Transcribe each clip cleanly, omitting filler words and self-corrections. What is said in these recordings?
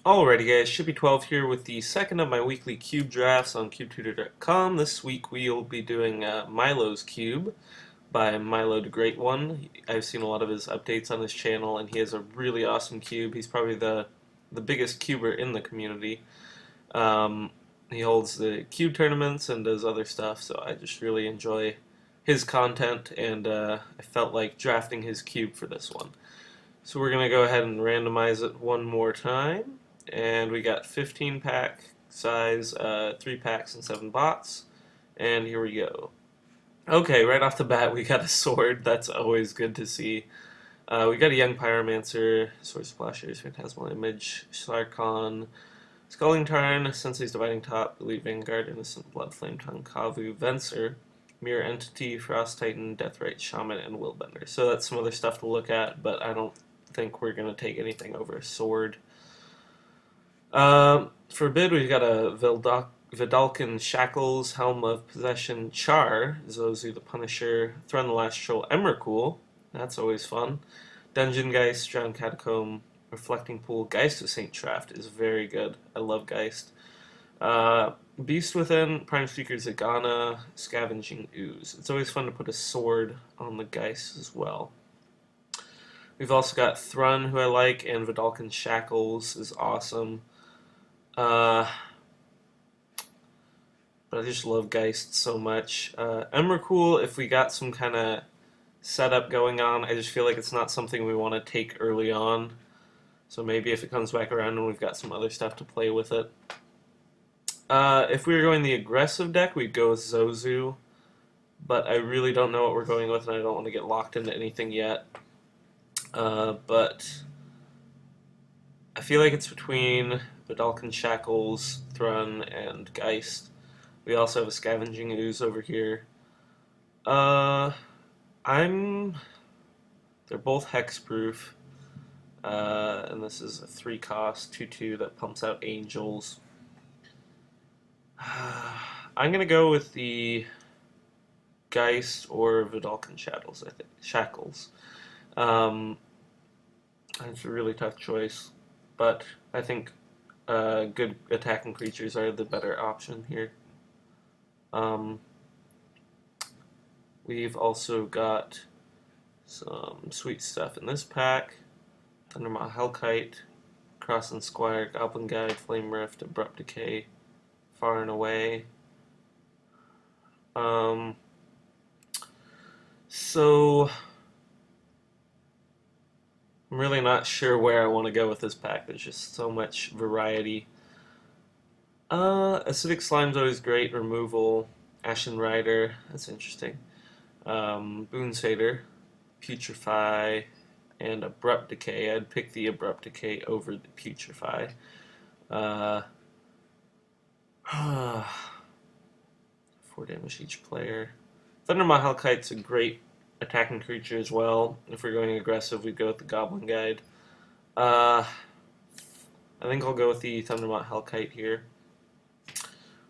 Alrighty guys, Chippey12 here with the second of my weekly cube drafts on CubeTutor.com. This week we'll be doing Milo's Cube by Milo the Great One. I've seen a lot of his updates on his channel and he has a really awesome cube. He's probably the biggest cuber in the community. He holds the cube tournaments and does other stuff, so I just really enjoy his content and I felt like drafting his cube for this one. So we're going to go ahead and randomize it one more time. And we got 15 pack size, 3 packs and 7 bots. And here we go. Okay, right off the bat we got a sword. That's always good to see. We got a Young Pyromancer, Sword Splashers, Phantasmal Image, Sarkon, Sculling Tarn, Sensei's Dividing Top, Elite Vanguard, Innocent Blood, Flame Tongue, Kavu, Venser, Mirror Entity, Frost Titan, Deathrite, Shaman, and Willbender. So that's some other stuff to look at, but I don't think we're going to take anything over a sword. For bid, we've got a Vidalcan Shackles, Helm of Possession, Char, Zozu the Punisher, Thrun the Last Troll, Emrakul, that's always fun, Dungeon Geist, Drowned Catacomb, Reflecting Pool, Geist of Saint Traft is very good. I love Geist. Beast Within, Prime Speaker Zagana, Scavenging Ooze. It's always fun to put a sword on the Geist as well. We've also got Thrun, who I like, and Vidalcan Shackles is awesome. But I just love Geist so much. Emrakul, if we got some kind of setup going on, I just feel like it's not something we want to take early on. So maybe if it comes back around and we've got some other stuff to play with it. If we were going the aggressive deck, we'd go with Zozu. But I really don't know what we're going with, and I don't want to get locked into anything yet. But I feel like it's between Vidalcan Shackles, Thrun, and Geist. We also have a Scavenging Ooze over here. They're both hexproof, and this is a 3-cost 2/2 that pumps out Angels. I'm gonna go with the Geist or Vidalcan Shackles. I think Shackles. It's a really tough choice, but I think good attacking creatures are the better option here. We've also got some sweet stuff in this pack. Thundermaw Hellkite, Cross and Squire, Goblin Guide, Flame Rift, Abrupt Decay, Far and Away. So I'm really not sure where I want to go with this pack. There's just so much variety. Acidic Slime's always great. Removal. Ashen Rider. That's interesting. Boon Satyr. Putrefy. And Abrupt Decay. I'd pick the Abrupt Decay over the Putrefy. 4 damage each player. Thundermaw Hellkite's a great attacking creature as well. If we're going aggressive, we'd go with the Goblin Guide. I think I'll go with the Thundermaw Hellkite here.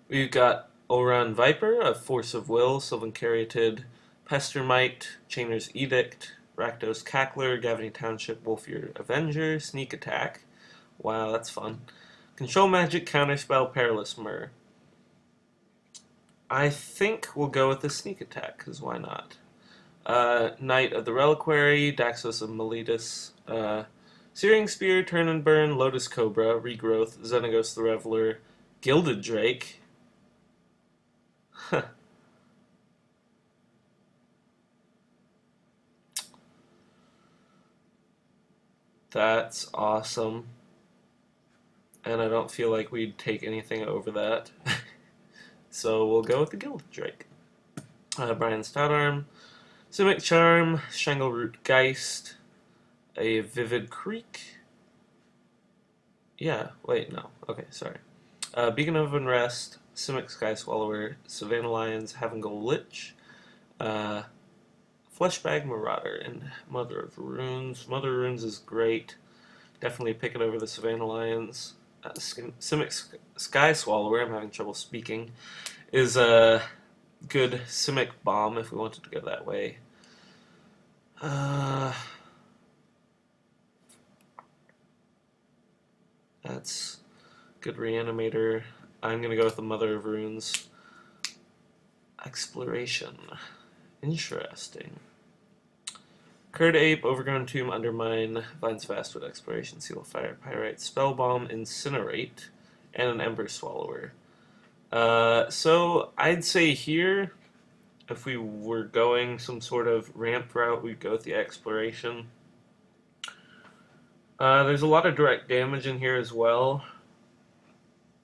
We've got Oran Viper, a Force of Will, Sylvan Caryatid, Pestermite, Chainer's Edict, Rakdos Cackler, Gavany Township, Wolfear Avenger, Sneak Attack. Wow, that's fun. Control Magic, Counterspell, Perilous Myrrh. I think we'll go with the Sneak Attack, because why not? Knight of the Reliquary, Daxos of Meletus, Searing Spear, Turn and Burn, Lotus Cobra, Regrowth, Xenagos the Reveler, Gilded Drake. That's awesome. And I don't feel like we'd take anything over that. So we'll go with the Gilded Drake. Brian Stoutarm, Simic Charm, Shangleroot Geist, a Vivid Creek. Yeah, wait, no. Okay, sorry. Beacon of Unrest, Simic Sky Swallower, Savannah Lions, Havengold Lich, Fleshbag Marauder, and Mother of Runes. Mother of Runes is great. Definitely pick it over the Savannah Lions. Simic Sky Swallower, I'm having trouble speaking, is a good Simic Bomb if we wanted to go that way. That's good reanimator. I'm gonna go with the Mother of Runes. Exploration. Interesting. Curd Ape, Overgrown Tomb, Undermine, Vines Vastwood, Exploration, Seal of Fire, Pyrite, Spellbomb, Incinerate, and an Ember Swallower. So I'd say here, if we were going some sort of ramp route, we'd go with the Exploration. There's a lot of direct damage in here as well,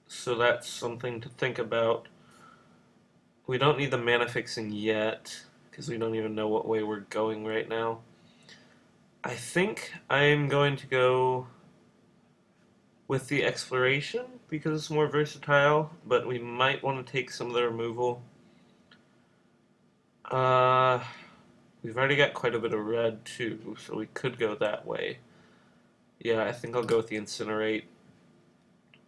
so that's something to think about. We don't need the mana fixing yet, because we don't even know what way we're going right now. I think I'm going to go with the Exploration, because it's more versatile, but we might want to take some of the removal. We've already got quite a bit of red too, so we could go that way. Yeah, I think I'll go with the Incinerate.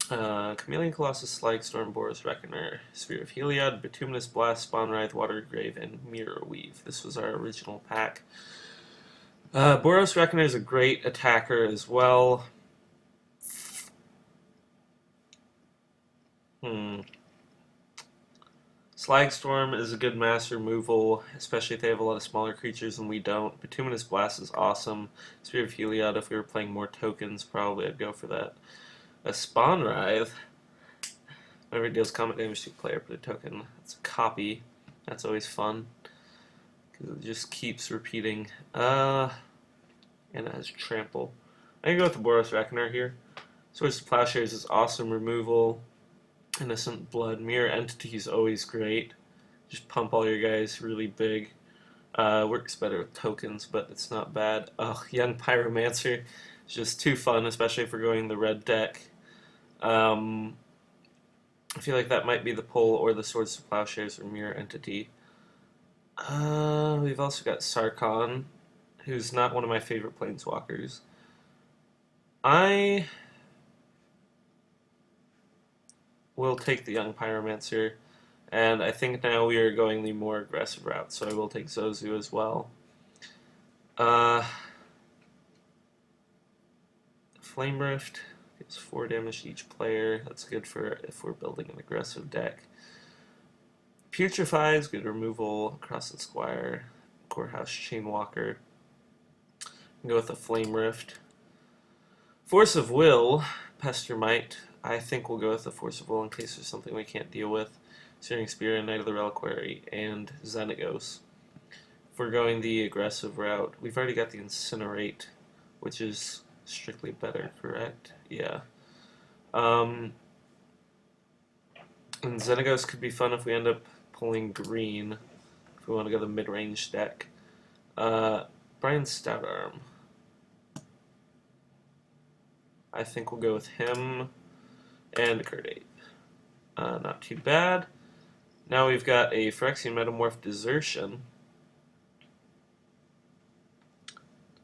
Chameleon Colossus, Slag Storm, Boros Reckoner, Sphere of Heliod, Bituminous Blast, Spawn Wraith, Water Grave, and Mirror Weave. This was our original pack. Boros Reckoner is a great attacker as well. Slag Storm is a good mass removal, especially if they have a lot of smaller creatures and we don't. Bituminous Blast is awesome. Sphere of Heliod, if we were playing more tokens, probably I'd go for that. A Spawn Wraith. Whenever it deals combat damage to a player, put a token. It's a copy. That's always fun, because it just keeps repeating. And it has Trample. I'm going to go with the Boros Reckoner here. Swords to Plowshares is awesome removal. Innocent Blood. Mirror Entity is always great. Just pump all your guys really big. Works better with tokens, but it's not bad. Oh, Young Pyromancer is just too fun, especially if we're going the red deck. I feel like that might be the pull, or the Swords to Plowshares or Mirror Entity. We've also got Sarkhan, who's not one of my favorite planeswalkers. I will take the Young Pyromancer, and I think now we are going the more aggressive route, so I will take Zozu as well. Flame Rift gives 4 damage to each player. That's good for if we're building an aggressive deck. Putrefy is good removal. Across the Squire, Courthouse Chainwalker. Go with a Flame Rift. Force of Will, Pester Might. I think we'll go with the Force of Will in case there's something we can't deal with. Searing Spear, Knight of the Reliquary, and Xenagos. If we're going the aggressive route, we've already got the Incinerate, which is strictly better, correct? Yeah. And Xenagos could be fun if we end up pulling green, if we want to go the mid-range deck. Brian Stoutarm. I think we'll go with him and a Curd Ape. Not too bad. Now we've got a Phyrexian Metamorph Desertion.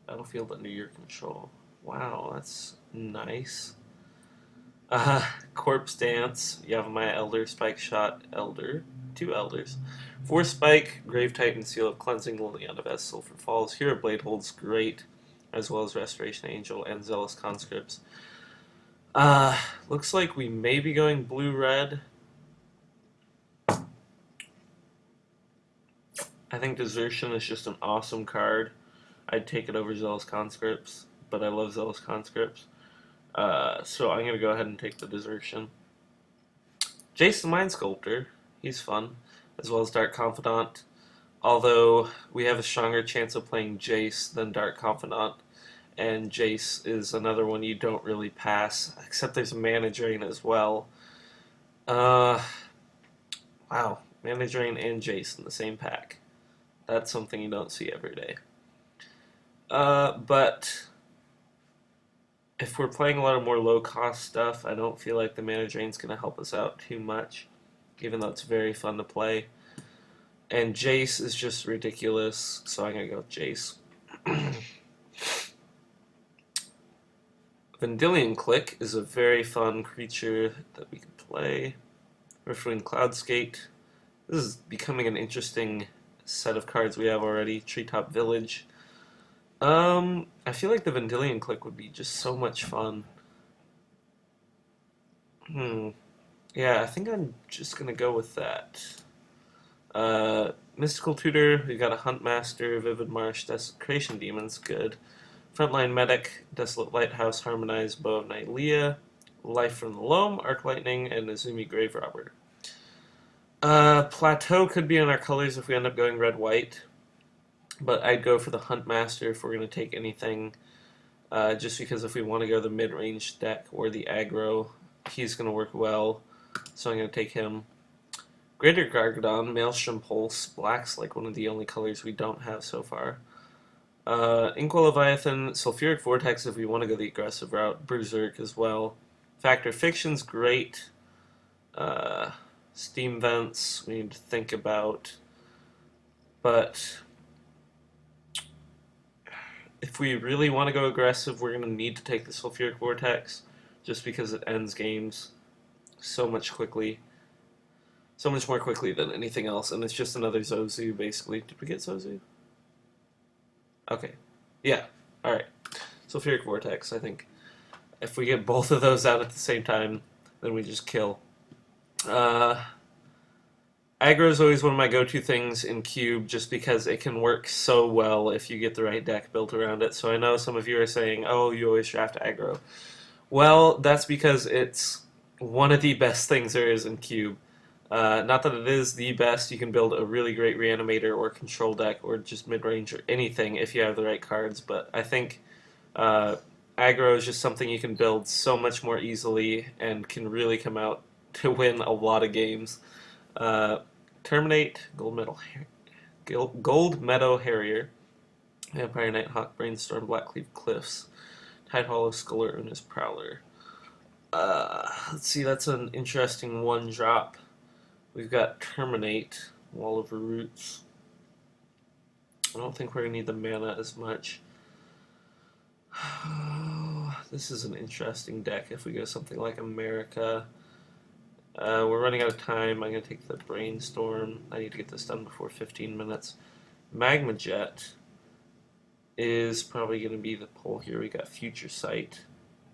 Battlefield under your control. Wow, that's nice. Corpse Dance, Yavimaya Elder, Spike Shot, Elder, 2 Elders. 4 Spike, Grave Titan, Seal of Cleansing, Liliana Vest, Sulphur Falls. Hero Blade holds great, as well as Restoration Angel and Zealous Conscripts. Looks like we may be going blue-red. I think Desertion is just an awesome card. I'd take it over Zealous Conscripts, but I love Zealous Conscripts. So I'm going to go ahead and take the Desertion. Jace the Mind Sculptor, he's fun, as well as Dark Confidant. Although we have a stronger chance of playing Jace than Dark Confidant, and Jace is another one you don't really pass, except there's a Mana Drain as well. Wow, Mana Drain and Jace in the same pack. That's something you don't see every day. But if we're playing a lot of more low-cost stuff, I don't feel like the Mana Drain's going to help us out too much, even though it's very fun to play. And Jace is just ridiculous, so I'm going to go with Jace. Vendilion Click is a very fun creature that we can play. Riftwind Cloudskate. This is becoming an interesting set of cards we have already. Treetop Village. I feel like the Vendilion Click would be just so much fun. Hmm. Yeah, I think I'm just gonna go with that. Mystical Tutor, we got a Hunt Master, Vivid Marsh, Desecration Demon's good. Frontline Medic, Desolate Lighthouse, Harmonized Bow of Nylea, Life from the Loam, Arc Lightning, and Azumi Grave Robber. Plateau could be on our colors if we end up going red-white, but I'd go for the Hunt Master if we're going to take anything, just because if we want to go the mid-range deck or the aggro, he's going to work well, so I'm going to take him. Greater Gargadon, Maelstrom Pulse, black's like one of the only colors we don't have so far. Inkwell Leviathan, Sulfuric Vortex if we want to go the aggressive route, Berserk as well. Factor Fiction's great. Uh, Steam Vents we need to think about. But if we really want to go aggressive, we're going to need to take the Sulfuric Vortex just because it ends games so much quickly. So much more quickly than anything else, and it's just another Zozu, basically. Did we get Zozu? Okay. Yeah. Alright. Sulfuric Vortex, I think. If we get both of those out at the same time, then we just kill. Uh, Aggro is always one of my go-to things in Cube, just because it can work so well if you get the right deck built around it. So I know some of you are saying, oh, you always draft aggro. Well, that's because it's one of the best things there is in Cube. Not that it is the best, you can build a really great Reanimator or Control deck or just mid-range or anything if you have the right cards, but I think uh, aggro is just something you can build so much more easily and can really come out to win a lot of games. Uh, Terminate, Gold Meadow Harrier, Vampire Nighthawk, Brainstorm, Blackcleave Cliffs, Tide Hollow Sculler, and his Prowler. Let's see, that's an interesting one drop. We've got Terminate, Wall of Roots. I don't think we're going to need the mana as much. This is an interesting deck if we go something like America. We're running out of time. I'm going to take the Brainstorm. I need to get this done before 15 minutes. Magma Jet is probably going to be the pull here. We got Future Sight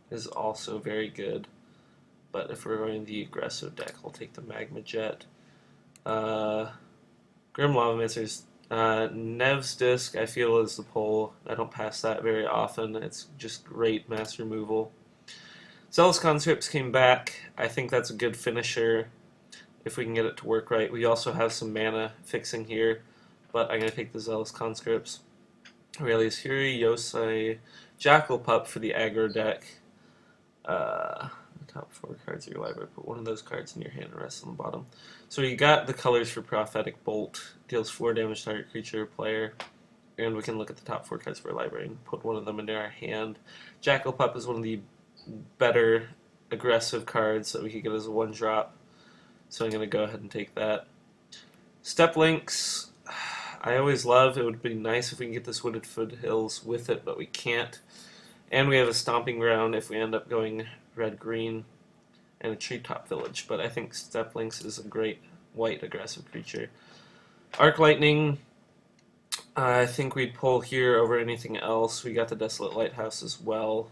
is also very good. But if we're running the aggressive deck, I'll take the Magma Jet. Grim Lava Mitzers. Nev's Disc, I feel, is the pull. I don't pass that very often. It's just great mass removal. Zealous Conscripts came back. I think that's a good finisher if we can get it to work right. We also have some mana fixing here, but I'm going to take the Zealous Conscripts. Aurelius Fury, Yosei, Jackal Pup for the aggro deck. The top 4 cards of your library. Put one of those cards in your hand and rest on the bottom. So you got the colors for Prophetic Bolt. Deals 4 damage to target creature or player. And we can look at the top 4 cards of our library and put one of them into our hand. Jackal Pup is one of the better aggressive cards that we could get as a 1-drop. So I'm going to go ahead and take that. Step Links, I always love. It would be nice if we can get this Wooded Foothills with it, but we can't. And we have a Stomping Ground if we end up going red-green, and a Treetop Village. But I think Step Links is a great white aggressive creature. Arc Lightning, I think we'd pull here over anything else. We got the Desolate Lighthouse as well,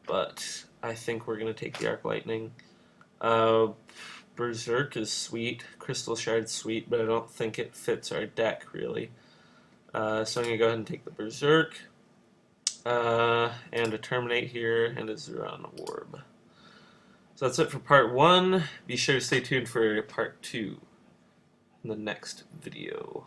but I think we're going to take the Arc Lightning. Berserk is sweet. Crystal Shard's sweet, but I don't think it fits our deck, really. So I'm going to go ahead and take the Berserk. And a Terminate here, and a Zuran Orb. So that's it for part 1. Be sure to stay tuned for part 2 in the next video.